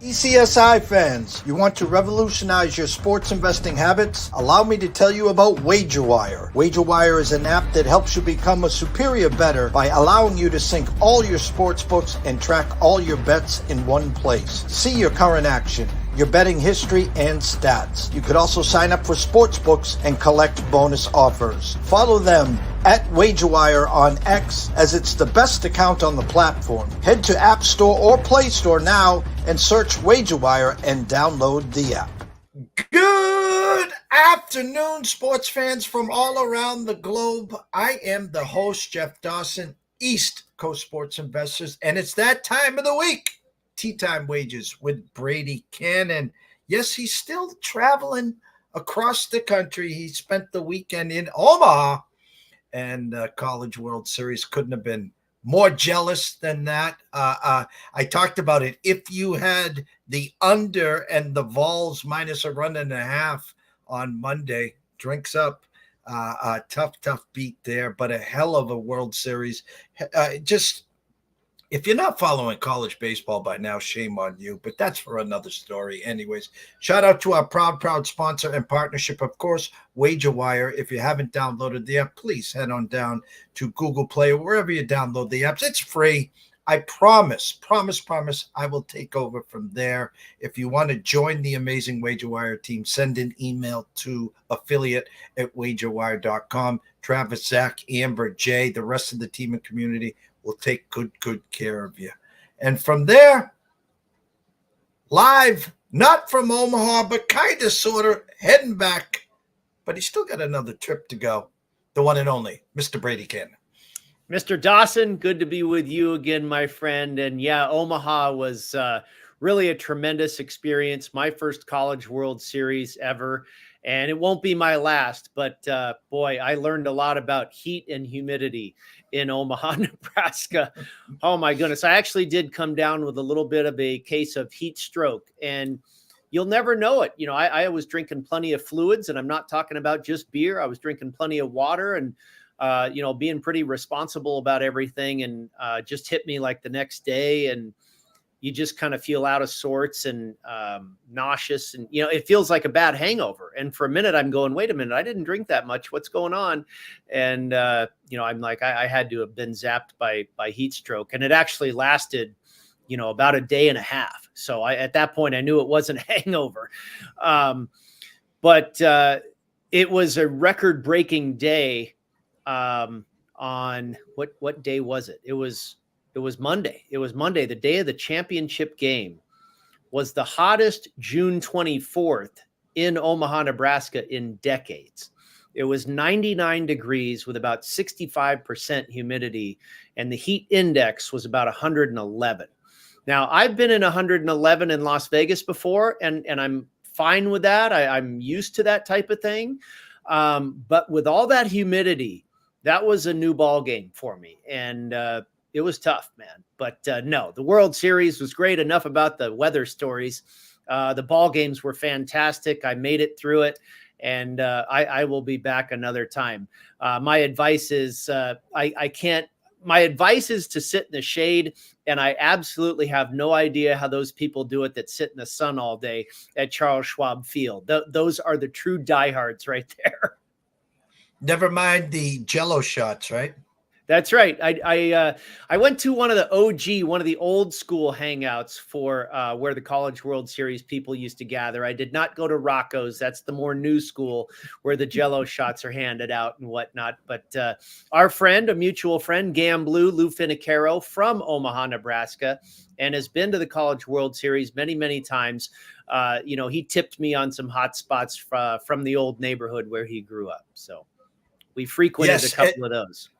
TPCSI fans, you want to revolutionize your sports investing habits? Allow me to tell you about WagerWire. WagerWire is an app that helps you become a superior bettor by allowing you to sync all your sports books and track all your bets in one place. See your current action, your betting history, and stats. You could also sign up for sports books and collect bonus offers. Follow them at WagerWire on X, as it's the best account on the platform. Head to App Store or Play Store now and search WagerWire and download the app. Good afternoon, sports fans from all around the globe. I am the host, Jeff Dawson, East Coast Sports Investors, and it's that time of the week. Tea Time Wages with Brady Kannon. Yes, he's still traveling across the country. He spent the weekend in Omaha, and College World Series couldn't have been more jealous than that. I talked about it. If you had the under and the Vols minus a run and a half on Monday, drinks up. Tough beat there, but a hell of a World Series. If you're not following college baseball by now, shame on you, but that's for another story. Anyways, shout out to our proud sponsor and partnership, of course, WagerWire. If you haven't downloaded the app, please head on down to Google Play or wherever you download the apps. It's free. I promise, I will take over from there. If you want to join the amazing WagerWire team, send an email to affiliate@wagerwire.com. Travis, Zach, Amber, Jay, the rest of the team and community will take good care of you. And from there, live, not from Omaha, but kind of, sort of, heading back. But he's still got another trip to go. The one and only, Mr. Brady Kannon. Mr. Dawson, good to be with you again, my friend. And yeah, Omaha was really a tremendous experience. My first College World Series ever. And it won't be my last, but boy, I learned a lot about heat and humidity in Omaha, Nebraska. Oh my goodness. I actually did come down with a little bit of a case of heat stroke, and you'll never know it. You know, I was drinking plenty of fluids, and I'm not talking about just beer. I was drinking plenty of water and, being pretty responsible about everything, and just hit me like the next day. And you just kind of feel out of sorts and nauseous. And, it feels like a bad hangover. And for a minute, I'm going, wait a minute, I didn't drink that much. What's going on? And, I'm like, I had to have been zapped by heat stroke. And it actually lasted, about a day and a half. So at that point, I knew it wasn't a hangover. But it was a record-breaking day on what day was it? It was Monday. It was Monday. The day of the championship game was the hottest June 24th in Omaha, Nebraska in decades. It was 99 degrees with about 65% humidity, and the heat index was about 111. Now, I've been in 111 in Las Vegas before, and I'm fine with that. I'm used to that type of thing. But with all that humidity, that was a new ball game for me. And it was tough, man. But no, the World Series was great. Enough about the weather stories. The ball games were fantastic. I made it through it, and I will be back another time. My advice is my advice is to sit in the shade, and I absolutely have no idea how those people do it that sit in the sun all day at Charles Schwab Field. Those are the true diehards right there. Never mind the Jello shots, right? That's right. I went to one of the old school hangouts for where the College World Series people used to gather. I did not go to Rocco's. That's the more new school where the Jello shots are handed out and whatnot. But our friend, a mutual friend, Lou Finicaro from Omaha, Nebraska, and has been to the College World Series many, many times. He tipped me on some hot spots from the old neighborhood where he grew up. So we frequented a couple of those.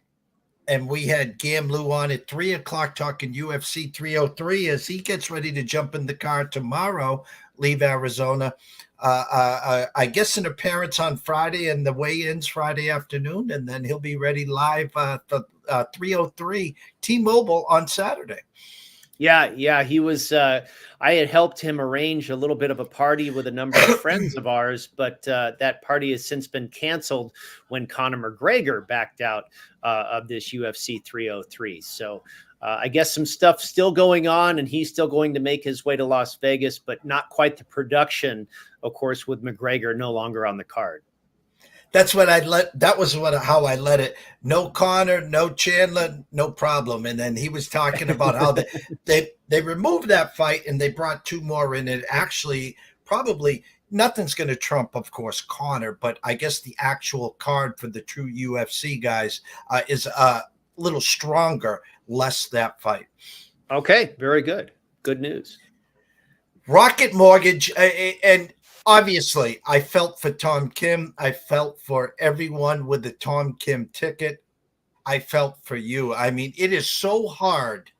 And we had Lou on at 3:00 talking UFC 303 as he gets ready to jump in the car tomorrow, leave Arizona. I guess an appearance on Friday and the weigh-ins Friday afternoon, and then he'll be ready live for 303 T-Mobile on Saturday. Yeah. He was, I had helped him arrange a little bit of a party with a number of friends of ours, but that party has since been canceled when Conor McGregor backed out of this UFC 303. So I guess some stuff still going on, and he's still going to make his way to Las Vegas, but not quite the production, of course, with McGregor no longer on the card. That's what how I let it. No Connor, no Chandler, no problem. And then he was talking about how they removed that fight and they brought two more in. It actually probably nothing's going to trump, of course, Connor, but I guess the actual card for the true UFC guys is a little stronger, less that fight. Okay, very good. Good news. Rocket Mortgage, and obviously, I felt for Tom Kim. I felt for everyone with the Tom Kim ticket. I felt for you. I mean, it is so hard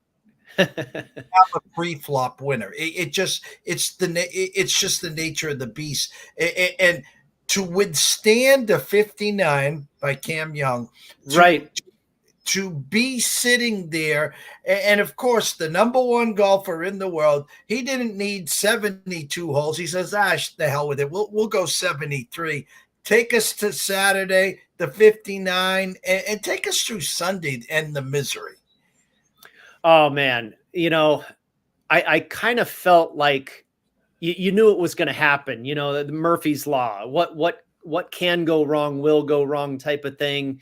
to have a pre-flop winner. It's just the nature of the beast. And to withstand a 59 by Cam Young, right? To be sitting there, and of course, the number one golfer in the world, he didn't need 72 holes. He says, the hell with it. We'll go 73. Take us to Saturday, the 59, and take us through Sunday and the misery. Oh, man. You know, I kind of felt like you knew it was going to happen. You know, the Murphy's Law, what can go wrong will go wrong type of thing.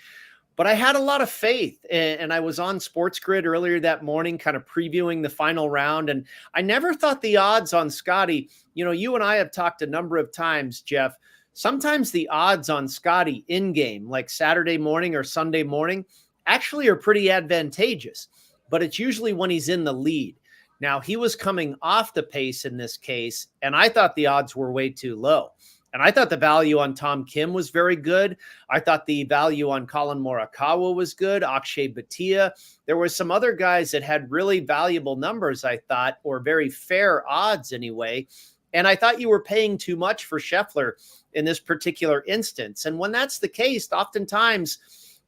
But I had a lot of faith, and I was on Sports Grid earlier that morning, kind of previewing the final round. And I never thought the odds on Scottie, you know, you and I have talked a number of times, Jeff, sometimes the odds on Scottie in game, like Saturday morning or Sunday morning, actually are pretty advantageous, but it's usually when he's in the lead. Now, he was coming off the pace in this case, and I thought the odds were way too low. And I thought the value on Tom Kim was very good. I thought the value on Colin Morikawa was good. Akshay Bhatia. There were some other guys that had really valuable numbers, I thought, or very fair odds anyway. And I thought you were paying too much for Scheffler in this particular instance. And when that's the case, oftentimes,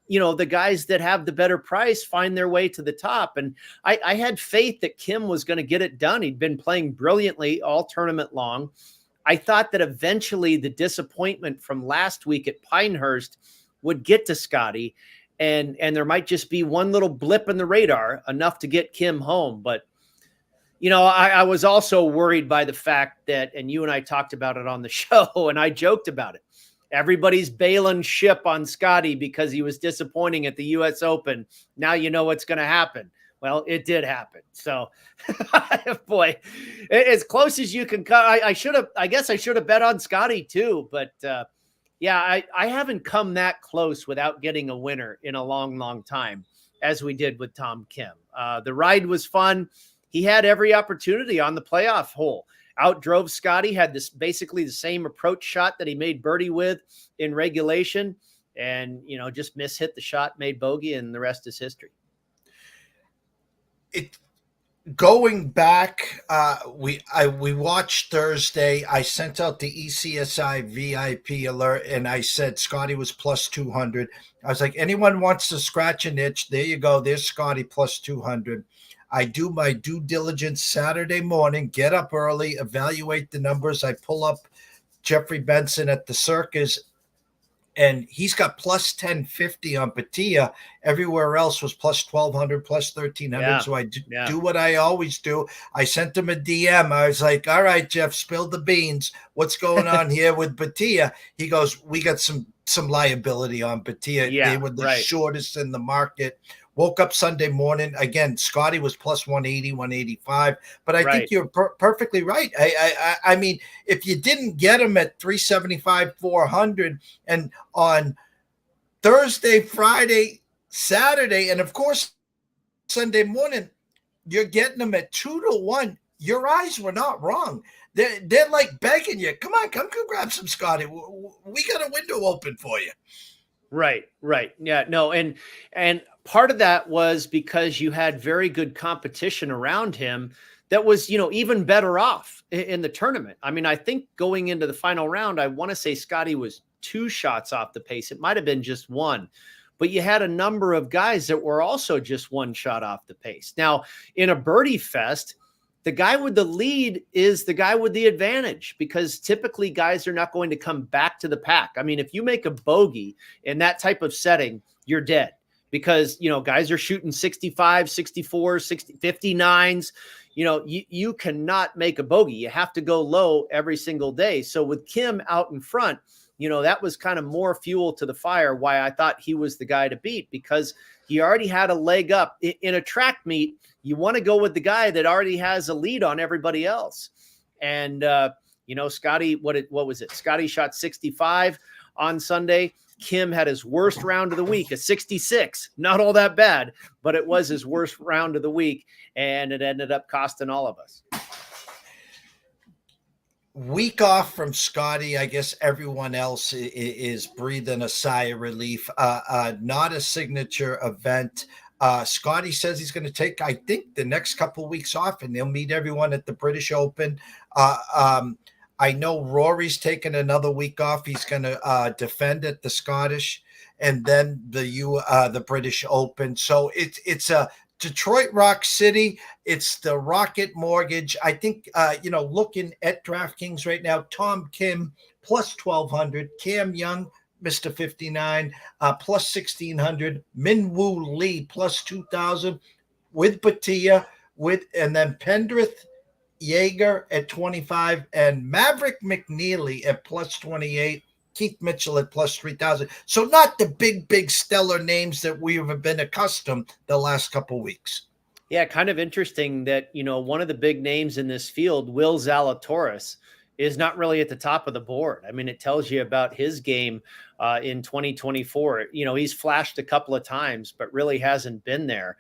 you know, the guys that have the better price find their way to the top. And I had faith that Kim was going to get it done. He'd been playing brilliantly all tournament long. I thought that eventually the disappointment from last week at Pinehurst would get to Scottie, and there might just be one little blip in the radar, enough to get Kim home. But, you know, I was also worried by the fact that, and you and I talked about it on the show, and I joked about it. Everybody's bailing ship on Scottie because he was disappointing at the U.S. Open. Now you know what's going to happen. Well, it did happen. So, boy, as close as you can come. I guess I should have bet on Scottie too. But yeah, I haven't come that close without getting a winner in a long, long time, as we did with Tom Kim. The ride was fun. He had every opportunity on the playoff hole. Outdrove Scottie, had this basically the same approach shot that he made birdie with in regulation, and, you know, just mishit the shot, made bogey, and the rest is history. Going back, we watched Thursday. I sent out the ECSI VIP alert, and I said Scottie was plus 200. I was like, anyone wants to scratch an itch? There you go. There's Scottie plus 200. I do my due diligence Saturday morning, get up early, evaluate the numbers. I pull up Jeffrey Benson at the Circus, and he's got plus 1050 on Bhatia. Everywhere else was plus 1200, plus 1300. Yeah, so I do what I always do. I sent him a DM. I was like, all right, Jeff, spill the beans. What's going on here with Bhatia? He goes, we got some liability on Bhatia. Yeah, they were the shortest in the market. Woke up Sunday morning. Again, Scottie was plus 180, 185. But I think you're perfectly right. I mean, if you didn't get him at 375, 400, and on Thursday, Friday, Saturday, and of course, Sunday morning, you're getting them at 2-1. Your eyes were not wrong. They're like begging you, come grab some Scottie. We got a window open for you. Right. Yeah, no. And part of that was because you had very good competition around him that was, you know, even better off in the tournament. I mean, I think going into the final round, I want to say Scottie was 2 shots off the pace. It might've been just 1, but you had a number of guys that were also just 1 shot off the pace. Now, in a birdie fest, the guy with the lead is the guy with the advantage, because typically guys are not going to come back to the pack. I mean, if you make a bogey in that type of setting, you're dead, because, guys are shooting 65, 64, 60, 59s. You cannot make a bogey. You have to go low every single day. So with Kim out in front, that was kind of more fuel to the fire, why I thought he was the guy to beat, because he already had a leg up. In a track meet, you want to go with the guy that already has a lead on everybody else. And, Scottie, what was it? Scottie shot 65 on Sunday. Kim had his worst round of the week, a 66. Not all that bad, but it was his worst round of the week, and it ended up costing all of us. Week off from Scottie, I guess everyone else is breathing a sigh of relief. Not a signature event. Scottie says he's going to take, I think, the next couple of weeks off, and they'll meet everyone at the British Open. I know Rory's taking another week off. He's going to defend at the Scottish, and then the British Open. So it's a Detroit Rock City. It's the Rocket Mortgage. I think, looking at DraftKings right now, Tom Kim plus 1,200, Cam Young, Mr. 59, plus 1,600, Min Woo Lee plus 2,000, with Batia, and then Pendrith, Geiger at 25, and Maverick McNeely at plus 28, Keith Mitchell at plus 3,000. So not the big stellar names that we have been accustomed the last couple weeks. Yeah, kind of interesting that, one of the big names in this field, Will Zalatoris, is not really at the top of the board. I mean, it tells you about his game in 2024. He's flashed a couple of times, but really hasn't been there.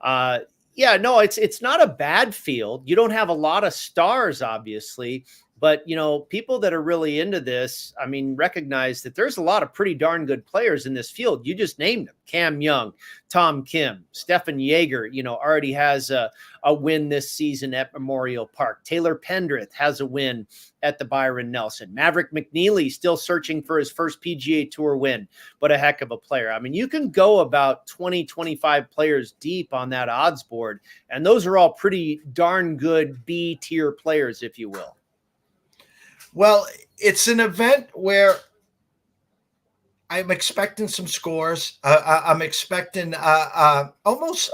It's not a bad field. You don't have a lot of stars, obviously, but, people that are really into this, I mean, recognize that there's a lot of pretty darn good players in this field. You just named them: Cam Young, Tom Kim, Stefan Jaeger, already has a win this season at Memorial Park. Taylor Pendrith has a win at the Byron Nelson. Maverick McNeely still searching for his first PGA Tour win, but a heck of a player. I mean, you can go about 20, 25 players deep on that odds board, and those are all pretty darn good B-tier players, if you will. Well, it's an event where I'm expecting some scores. I'm expecting almost,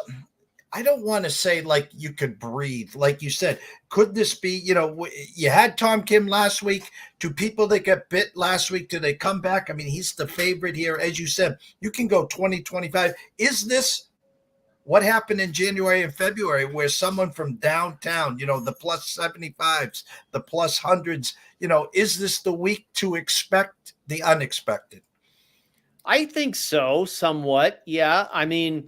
I don't want to say like you could breathe. Like you said, could this be, you had Tom Kim last week. Do people that get bit last week, do they come back? I mean, he's the favorite here. As you said, you can go 20, 25. Is this what happened in January and February, where someone from downtown, the plus 75s, the plus hundreds, is this the week to expect the unexpected? I think so, somewhat. Yeah. I mean,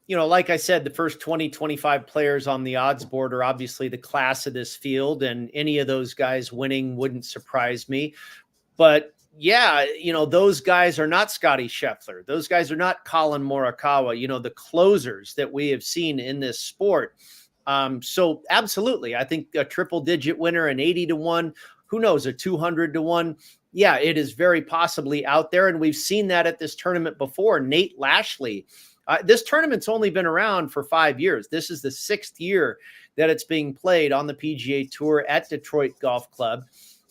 like I said, the first 20, 25 players on the odds board are obviously the class of this field, and any of those guys winning wouldn't surprise me. But yeah, those guys are not Scottie Scheffler. Those guys are not Colin Morikawa, the closers that we have seen in this sport. So absolutely, I think a triple digit winner, an 80-1, who knows, a 200-1. Yeah, it is very possibly out there. And we've seen that at this tournament before. Nate Lashley. This tournament's only been around for 5 years. This is the 6th year that it's being played on the PGA Tour at Detroit Golf Club.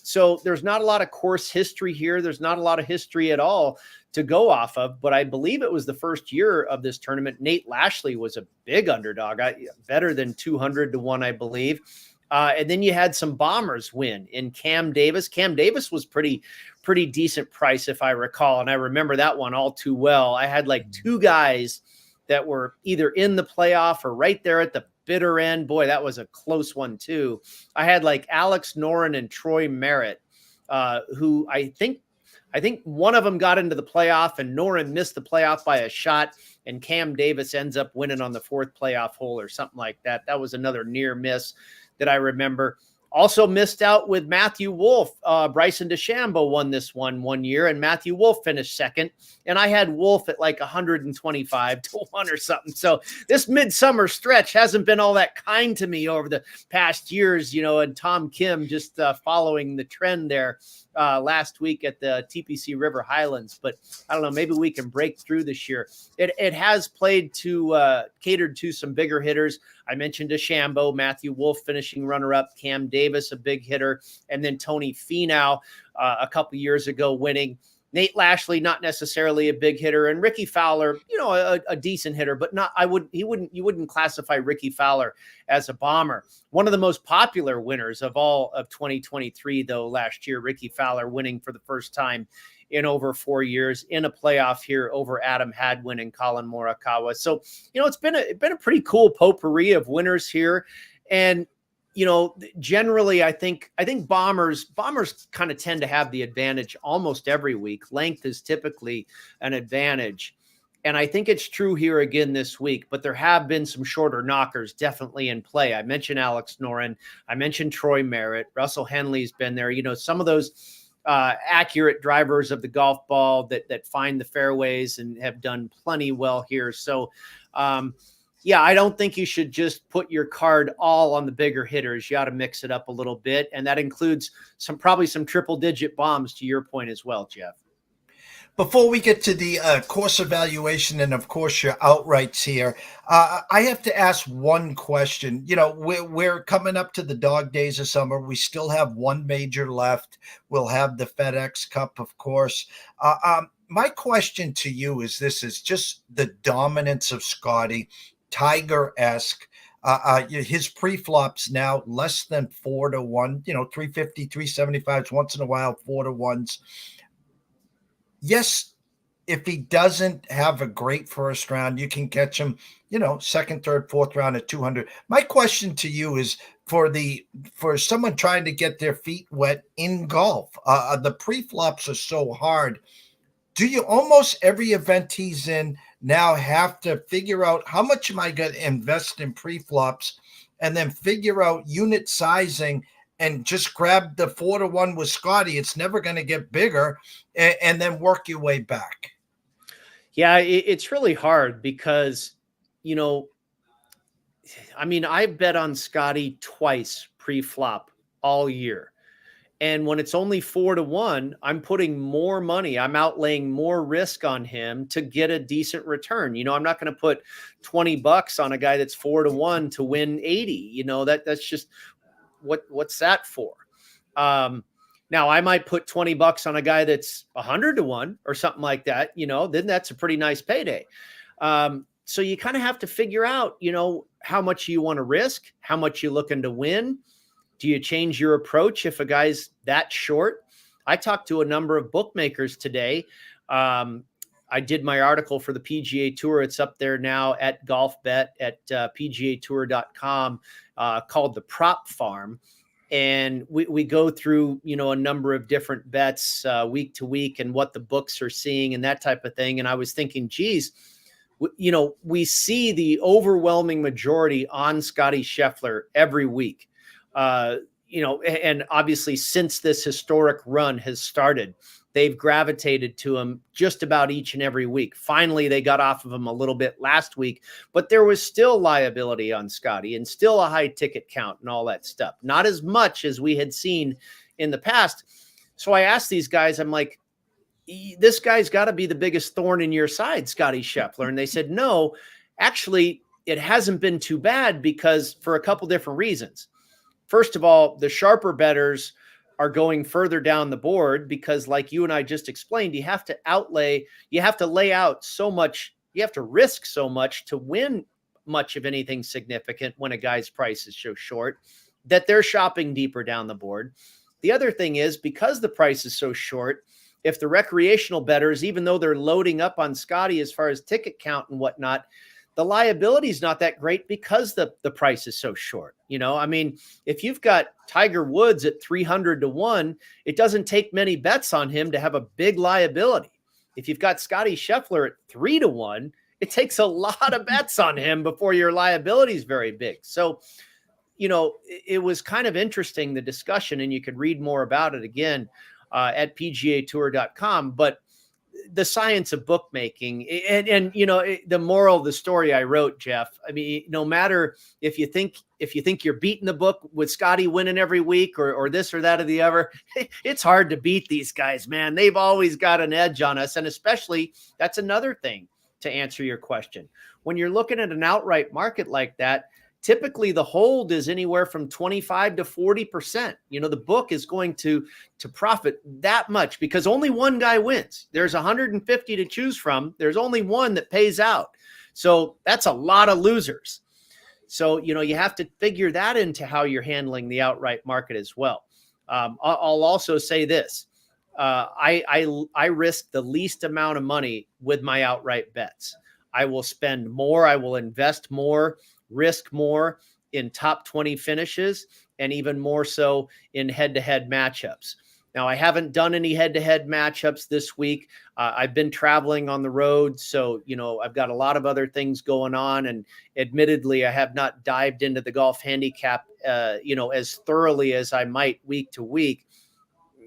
So there's not a lot of course history here. There's not a lot of history at all to go off of, but I believe it was the first year of this tournament. Nate Lashley was a big underdog, better than 200-1, I believe. And then you had some bombers win in Cam Davis. Cam Davis was pretty decent price, if I recall. And I remember that one all too well. I had like two guys that were either in the playoff or right there at the bitter end. Boy, that was a close one too. I had like Alex Noren and Troy Merritt, who I think one of them got into the playoff, and Noren missed the playoff by a shot, and Cam Davis ends up winning on the 4th playoff hole or something like that. That was another near miss that I remember. Also missed out with Matthew Wolff. Bryson DeChambeau won this one year, and Matthew Wolff finished second. And I had Wolff at like 125-1 or something. So this midsummer stretch hasn't been all that kind to me over the past years, and Tom Kim just following the trend there last week at the TPC River Highlands. But I don't know, maybe we can break through this year. It has played to catered to some bigger hitters. I mentioned DeChambeau, Matthew Wolff finishing runner-up, Cam Davis, a big hitter, and then Tony Finau a couple years ago winning. Nate Lashley, not necessarily a big hitter, and Ricky Fowler, a decent hitter, but you wouldn't classify Ricky Fowler as a bomber. One of the most popular winners of all of 2023, though, last year, Ricky Fowler winning for the first time in over 4 years in a playoff here over Adam Hadwin and Colin Morikawa. So, it's been a pretty cool potpourri of winners here. And, generally, I think bombers kind of tend to have the advantage almost every week. Length is typically an advantage. And I think it's true here again this week, but there have been some shorter knockers definitely in play. I mentioned Alex Noren. I mentioned Troy Merritt. Russell Henley's been there. Some of those accurate drivers of the golf ball that find the fairways and have done plenty well here. So, I don't think you should just put your card all on the bigger hitters. You ought to mix it up a little bit. And that includes probably some triple digit bombs, to your point as well, Jeff. Before we get to the course evaluation and, of course, your outrights here, I have to ask one question. We're coming up to the dog days of summer. We still have one major left. We'll have the FedEx Cup, of course. My question to you is just the dominance of Scottie, Tiger-esque. His pre-flops now less than 4-1, 350, 375s, once in a while, 4-1s. Yes, if he doesn't have a great first round, you can catch him, second, third, fourth round at 200. My question to you is for someone trying to get their feet wet in golf, the pre-flops are so hard. Do you almost every event he's in now have to figure out how much am I going to invest in pre-flops and then figure out unit sizing and just grab the 4-1 with Scottie? It's never going to get bigger, and then work your way back. Yeah, it's really hard because, I've bet on Scottie twice pre-flop all year. And when it's only 4-1, I'm putting more money. I'm outlaying more risk on him to get a decent return. I'm not going to put $20 on a guy that's 4-1 to win 80. That's just what's that for? Now I might put $20 on a guy that's 100-1 or something like that. Then that's a pretty nice payday. So you kind of have to figure out, how much you want to risk, how much you're looking to win. Do you change your approach if a guy's that short? I talked to a number of bookmakers today. I did my article for the PGA Tour. It's up there now at GolfBet at PGATour.com called The Prop Farm. And we go through, a number of different bets week to week and what the books are seeing and that type of thing. And I was thinking, geez, we see the overwhelming majority on Scottie Scheffler every week. And obviously since this historic run has started, they've gravitated to him just about each and every week. Finally, they got off of him a little bit last week, but there was still liability on Scottie and still a high ticket count and all that stuff. Not as much as we had seen in the past. So I asked these guys, I'm like, this guy's got to be the biggest thorn in your side, Scottie Scheffler. And they said, no, actually, it hasn't been too bad because for a couple different reasons. First of all, the sharper bettors are going further down the board because, like you and I just explained, you have to lay out so much, you have to risk so much to win much of anything significant when a guy's price is so short that they're shopping deeper down the board. The other thing is, because the price is so short, if the recreational bettors, even though they're loading up on Scottie as far as ticket count and whatnot, the liability is not that great because the price is so short. If you've got Tiger Woods at 300-1, it doesn't take many bets on him to have a big liability. If you've got Scottie Scheffler at 3-1, it takes a lot of bets on him before your liability is very big. So, it was kind of interesting, the discussion, and you could read more about it again at PGATour.com. But the science of bookmaking and the moral of the story I wrote, Jeff, no matter if you think you're beating the book with Scottie winning every week or this or that or the other, it's hard to beat these guys, man. They've always got an edge on us. And especially that's another thing to answer your question. When you're looking at an outright market like that, typically the hold is anywhere from 25 to 40%. The book is going to profit that much because only one guy wins. There's 150 to choose from. There's only one that pays out. So that's a lot of losers. So, you have to figure that into how you're handling the outright market as well. I'll also say this. I risk the least amount of money with my outright bets. I will spend more. I will invest more, risk more in top 20 finishes, and even more so in head-to-head matchups. Now, I haven't done any head-to-head matchups this week. I've been traveling on the road, so, I've got a lot of other things going on. And admittedly, I have not dived into the golf handicap, as thoroughly as I might week to week.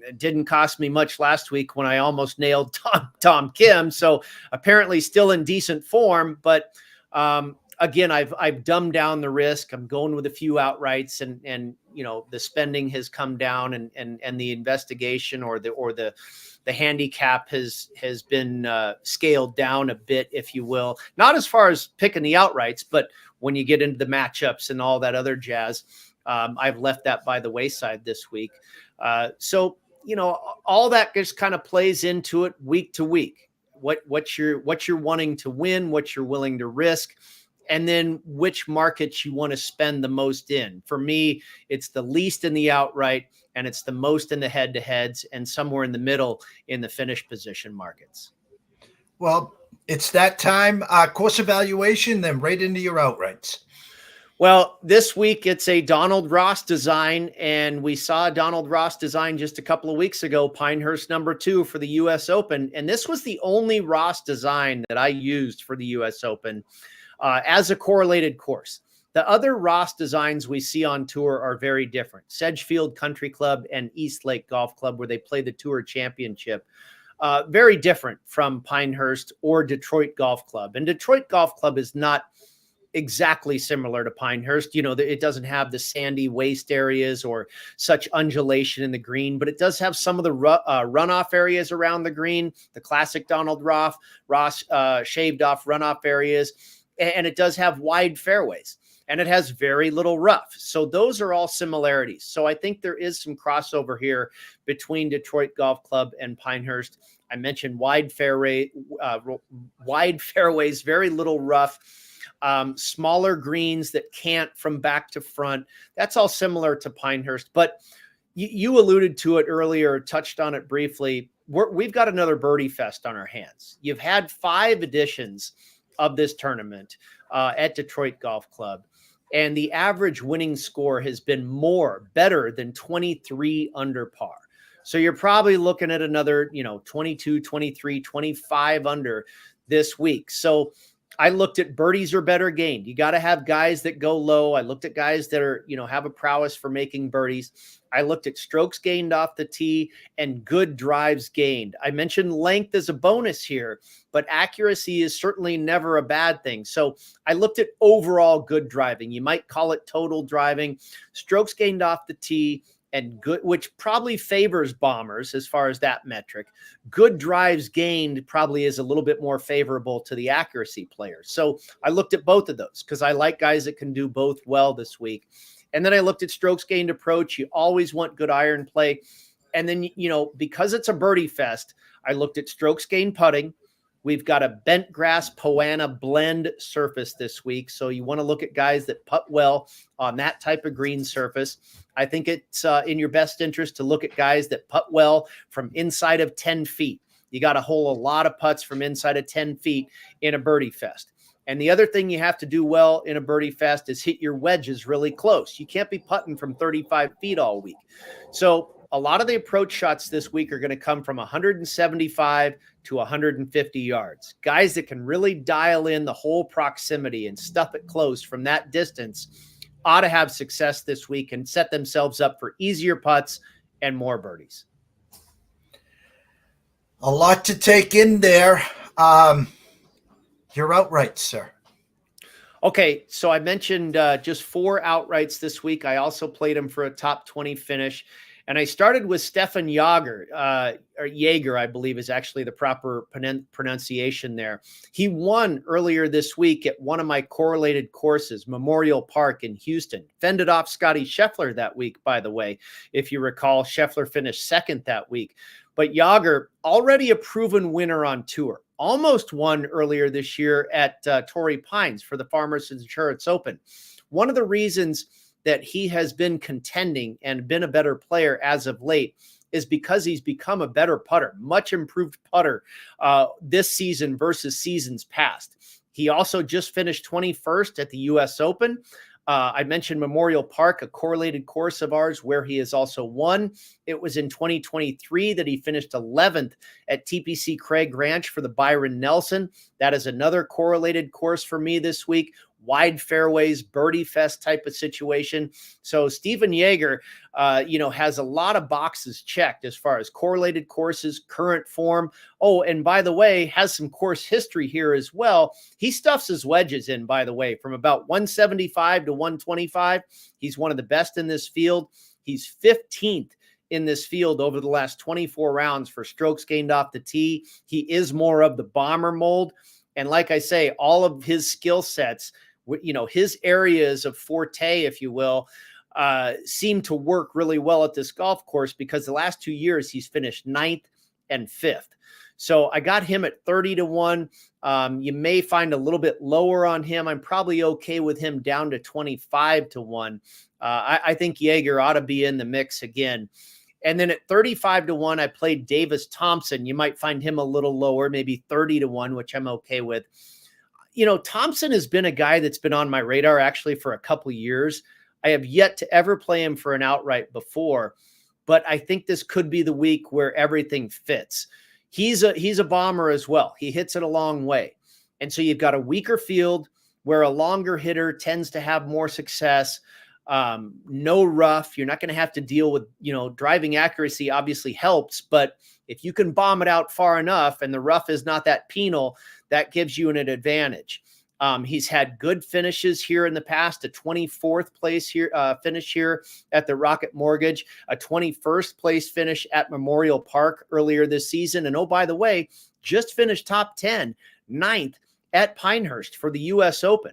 It didn't cost me much last week when I almost nailed Tom Kim. So apparently still in decent form, but again, I've dumbed down the risk. I'm going with a few outrights, and the spending has come down, and the investigation or the handicap has been scaled down a bit, if you will. Not as far as picking the outrights, but when you get into the matchups and all that other jazz, I've left that by the wayside this week. So all that just kind of plays into it week to week. What you're wanting to win, what you're willing to risk, and then which markets you want to spend the most in. For me, it's the least in the outright, and it's the most in the head-to-heads, and somewhere in the middle in the finish position markets. Well, it's that time. Course evaluation, then right into your outrights. Well, this week it's a Donald Ross design, and we saw a Donald Ross design just a couple of weeks ago, Pinehurst #2 for the U.S. Open. And this was the only Ross design that I used for the U.S. Open as a correlated course. The other Ross designs we see on tour are very different. Sedgefield Country Club and Eastlake Golf Club, where they play the Tour Championship. Very different from Pinehurst or Detroit Golf Club. And Detroit Golf Club is not exactly similar to Pinehurst. It doesn't have the sandy waste areas or such undulation in the green, but it does have some of the runoff areas around the green, the classic Donald Ross shaved off runoff areas. And it does have wide fairways, and it has very little rough. So those are all similarities. So I think there is some crossover here between Detroit Golf Club and Pinehurst. I mentioned wide fairways, very little rough. Smaller greens that cant from back to front. That's all similar to Pinehurst, but you alluded to it earlier, touched on it briefly. We've got another birdie fest on our hands. You've had 5 editions of this tournament at Detroit Golf Club, and the average winning score has been better than 23 under par. So you're probably looking at another, 22, 23, 25 under this week. So I looked at birdies or better gained. You got to have guys that go low. I looked at guys that are, have a prowess for making birdies. I looked at strokes gained off the tee and good drives gained. I mentioned length as a bonus here, but accuracy is certainly never a bad thing. So I looked at overall good driving. You might call it total driving, strokes gained off the tee, and good, which probably favors bombers as far as that metric. Good drives gained probably is a little bit more favorable to the accuracy players. So I looked at both of those because I like guys that can do both well this week. And then I looked at strokes gained approach. You always want good iron play. And then, because it's a birdie fest, I looked at strokes gained putting. We've got a bent grass Poana blend surface this week. So you want to look at guys that putt well on that type of green surface. I think it's in your best interest to look at guys that putt well from inside of 10 feet. You got to hole a lot of putts from inside of 10 feet in a birdie fest. And the other thing you have to do well in a birdie fest is hit your wedges really close. You can't be putting from 35 feet all week. So a lot of the approach shots this week are going to come from 175 to 150 yards. Guys that can really dial in the whole proximity and stuff it close from that distance ought to have success this week and set themselves up for easier putts and more birdies. A lot to take in there. You're outright, sir. Okay, so I mentioned just 4 outrights this week. I also played them for a top 20 finish. And I started with Stefan Jaeger, or Jaeger, I believe is actually the proper pronunciation there. He won earlier this week at one of my correlated courses, Memorial Park in Houston. Fended off Scottie Scheffler that week, by the way. If you recall, Scheffler finished second that week. But Jaeger, already a proven winner on tour, almost won earlier this year at Torrey Pines for the Farmers Insurance Open. One of the reasons that he has been contending and been a better player as of late is because he's become a better putter, much improved putter this season versus seasons past. He also just finished 21st at the U.S. Open. I mentioned Memorial Park, a correlated course of ours where he has also won. It was in 2023 that he finished 11th at TPC Craig Ranch for the Byron Nelson. That is another correlated course for me this week. Wide fairways, birdie fest type of situation. So Stefan Jaeger, has a lot of boxes checked as far as correlated courses, current form. Oh, and by the way, has some course history here as well. He stuffs his wedges in, by the way, from about 175 to 125. He's one of the best in this field. He's 15th in this field over the last 24 rounds for strokes gained off the tee. He is more of the bomber mold. And like I say, all of his skill sets, his areas of forte, if you will, seem to work really well at this golf course because the last 2 years he's finished 9th and 5th. So I got him at 30-1. You may find a little bit lower on him. I'm probably okay with him down to 25-1. I think Jaeger ought to be in the mix again. And then at 35-1, I played Davis Thompson. You might find him a little lower, maybe 30-1, which I'm okay with. Thompson has been a guy that's been on my radar actually for a couple of years. I have yet to ever play him for an outright before, but I think this could be the week where everything fits. He's a bomber as well. He hits it a long way. And so you've got a weaker field where a longer hitter tends to have more success. No rough. You're not going to have to deal with, driving accuracy obviously helps, but if you can bomb it out far enough and the rough is not that penal, that gives you an advantage. He's had good finishes here in the past, a 24th place here, finish here at the Rocket Mortgage, a 21st place finish at Memorial Park earlier this season. And oh, by the way, just finished top 10, 9th at Pinehurst for the U.S. Open.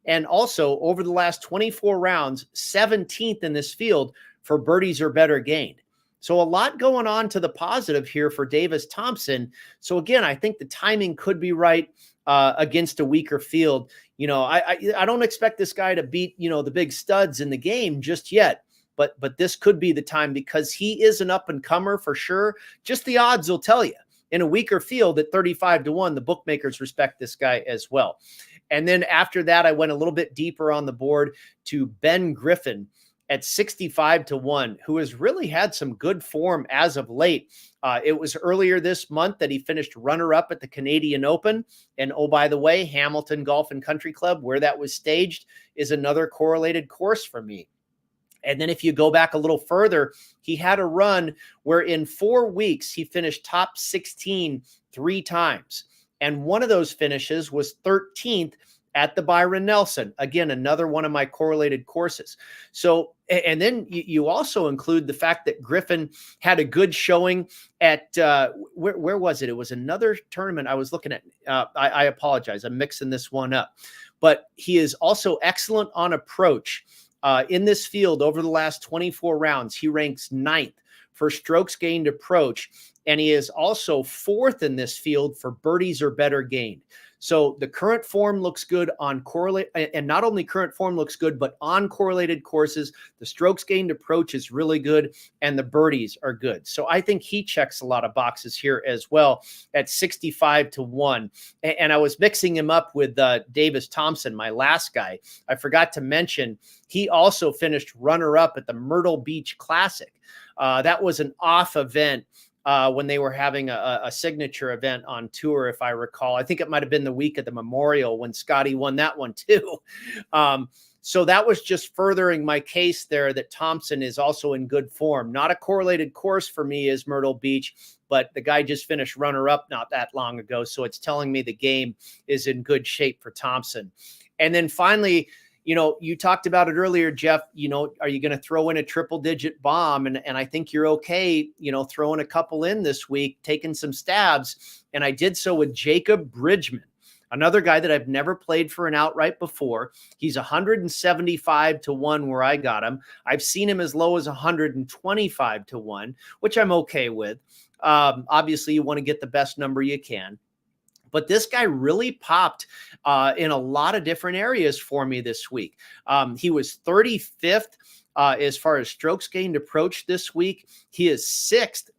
And also over the last 24 rounds, 17th in this field for birdies or better gained. So a lot going on to the positive here for Davis Thompson. So again, I think the timing could be right against a weaker field. I don't expect this guy to beat, the big studs in the game just yet. But this could be the time because he is an up and comer for sure. Just the odds will tell you. In a weaker field at 35-1, the bookmakers respect this guy as well. And then after that, I went a little bit deeper on the board to Ben Griffin at 65-1, who has really had some good form as of late. It was earlier this month that he finished runner-up at the Canadian Open. And oh, by the way, Hamilton Golf and Country Club, where that was staged, is another correlated course for me. And then if you go back a little further, he had a run where in 4 weeks, he finished top 16 3 times. And one of those finishes was 13th at the Byron Nelson. Again, another one of my correlated courses. So, and then you also include the fact that Griffin had a good showing at, where was it? It was another tournament I was looking at. I apologize. I'm mixing this one up. But he is also excellent on approach. In this field over the last 24 rounds, he ranks 9th for strokes gained approach. And he is also 4th in this field for birdies or better gained. So the current form looks good on correlate, and not only current form looks good, but on correlated courses, the strokes gained approach is really good and the birdies are good. So I think he checks a lot of boxes here as well at 65-1. And I was mixing him up with Davis Thompson, my last guy. I forgot to mention, he also finished runner-up at the Myrtle Beach Classic. That was an off event. When they were having a signature event on tour, if I recall. I think it might have been the week of the Memorial when Scottie won that one too. So that was just furthering my case there that Thompson is also in good form. Not a correlated course for me is Myrtle Beach, but the guy just finished runner-up not that long ago. So it's telling me the game is in good shape for Thompson. And then finally, you talked about it earlier, Jeff. Are you going to throw in a triple digit bomb? And I think you're okay, throwing a couple in this week, taking some stabs. And I did so with Jacob Bridgman, another guy that I've never played for an outright before. He's 175 to 1 where I got him. I've seen him as low as 125 to 1, which I'm okay with. Obviously, you want to get the best number you can. But this guy really popped in a lot of different areas for me this week. He was 35th as far as strokes gained approach this week. He is sixth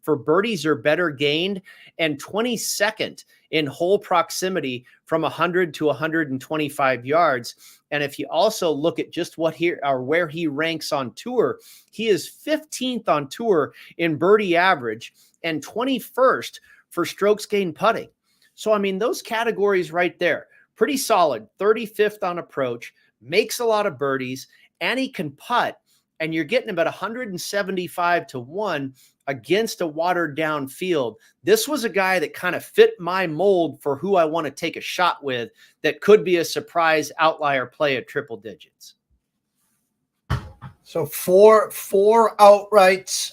for birdies or better gained, and 22nd in hole proximity from 100 to 125 yards. And if you also look at just where he ranks on tour, he is 15th on tour in birdie average and 21st for strokes gained putting. So, I mean, those categories right there, pretty solid. 35th on approach, makes a lot of birdies, and he can putt. And you're getting about 175 to 1 against a watered down field. This was a guy that kind of fit my mold for who I want to take a shot with that could be a surprise outlier play at triple digits. So four outrights.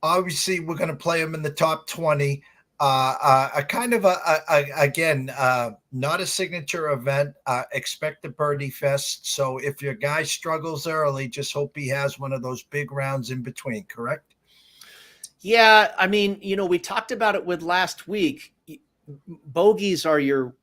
Obviously, we're going to play them in the top 20. A kind of not a signature event. Expect a birdie fest. So if your guy struggles early, just hope he has one of those big rounds in between. Correct? Yeah, I mean, we talked about it with last week. Bogeys are your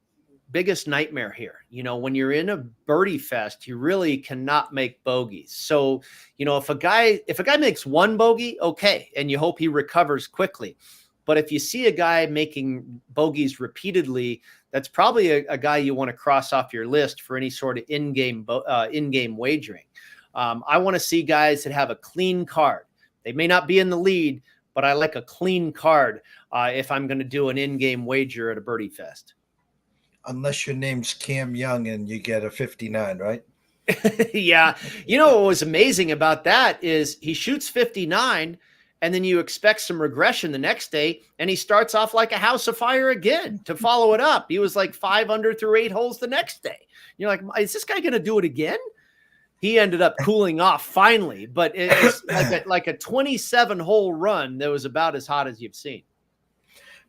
biggest nightmare here. When you're in a birdie fest, you really cannot make bogeys. So, if a guy makes one bogey, okay, and you hope he recovers quickly. But if you see a guy making bogeys repeatedly, that's probably a guy you want to cross off your list for any sort of in-game wagering. I want to see guys that have a clean card. They may not be in the lead, but I like a clean card if I'm going to do an in-game wager at a birdie fest. Unless your name's Cam Young and you get a 59, right? Yeah. What was amazing about that is he shoots 59, and then you expect some regression the next day, and he starts off like a house of fire again to follow it up. He was like 5 under through 8 holes the next day. You're like, is this guy going to do it again? He ended up cooling off finally, but it's like a 27-hole run that was about as hot as you've seen.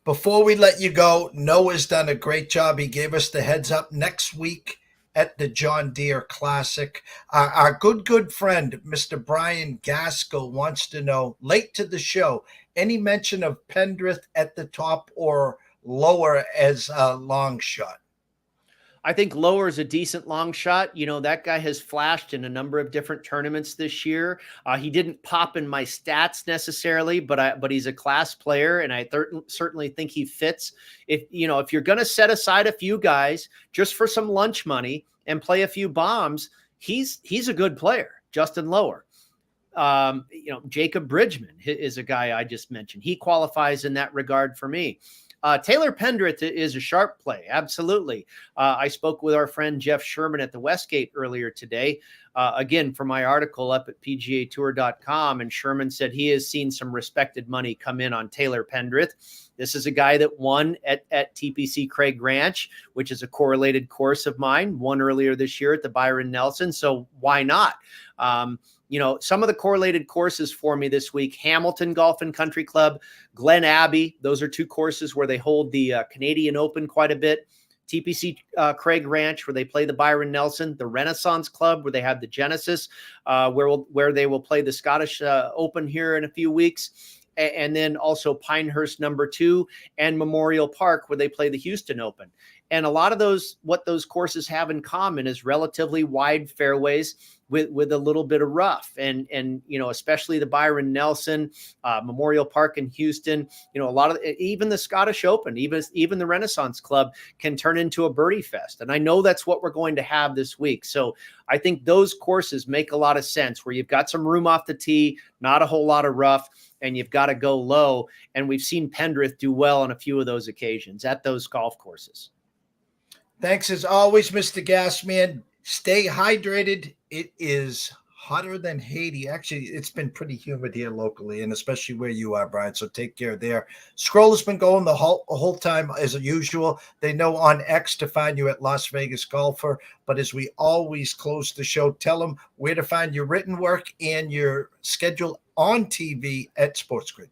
Before we let you go, Noah's done a great job. He gave us the heads up next week at the John Deere Classic. Our good friend, Mr. Brian Gaskell, wants to know, late to the show, any mention of Pendrith at the top or lower as a long shot? I think lower is a decent long shot. That guy has flashed in a number of different tournaments this year. He didn't pop in my stats necessarily, but he's a class player, and I certainly think he fits. If you're going to set aside a few guys just for some lunch money and play a few bombs, he's a good player. Justin Lower. Jacob Bridgman is a guy I just mentioned. He qualifies in that regard for me. Taylor Pendrith is a sharp play. Absolutely. I spoke with our friend Jeff Sherman at the Westgate earlier today, again, for my article up at PGAtour.com. And Sherman said he has seen some respected money come in on Taylor Pendrith. This is a guy that won at TPC Craig Ranch, which is a correlated course of mine, won earlier this year at the Byron Nelson. So why not? Some of the correlated courses for me this week: Hamilton Golf and Country Club, Glen Abbey. Those are 2 courses where they hold the Canadian Open quite a bit. TPC Craig Ranch, where they play the Byron Nelson, the Renaissance Club, where they have the Genesis, where they will play the Scottish Open here in a few weeks. And then also Pinehurst number 2 and Memorial Park, where they play the Houston Open. And a lot of what those courses have in common is relatively wide fairways with a little bit of rough. And especially the Byron Nelson, Memorial Park in Houston, a lot of, even the Scottish Open, even the Renaissance Club can turn into a birdie fest. And I know that's what we're going to have this week. So I think those courses make a lot of sense, where you've got some room off the tee, not a whole lot of rough, and you've got to go low. And we've seen Pendrith do well on a few of those occasions at those golf courses. Thanks as always, Mr. Gasman. Stay hydrated. It is Hotter than Haiti. Actually, it's been pretty humid here locally, and especially where you are, Brian. So take care there. Scroll has been going the whole time as usual. They know on X to find you at Las Vegas Golfer. But as we always close the show, tell them where to find your written work and your schedule on TV at Sports Grid.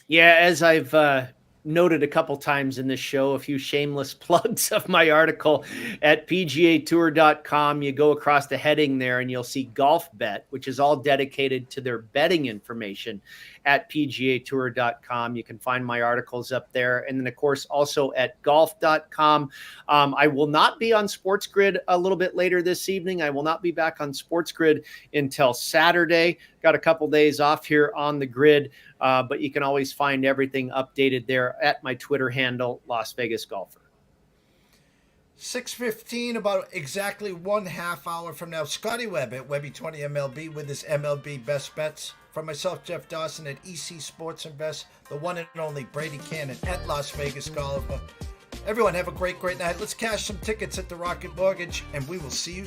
Yeah, as I've noted a couple times in this show, a few shameless plugs of my article at PGAtour.com. You go across the heading there and you'll see Golf Bet, which is all dedicated to their betting information at PGAtour.com. You can find my articles up there. And then, of course, also at golf.com. I will not be on Sports Grid a little bit later this evening. I will not be back on Sports Grid until Saturday. Got a couple days off here on the grid, but you can always find everything updated there at my Twitter handle, Las Vegas Golfer. 6:15, about exactly 1/2 hour from now. Scottie Webb at Webby20 MLB with his MLB Best Bets. From myself, Jeff Dawson at EC Sports Invest, the one and only Brady Kannon at Las Vegas Golfer. Everyone have a great night. Let's cash some tickets at the Rocket Mortgage, and we will see you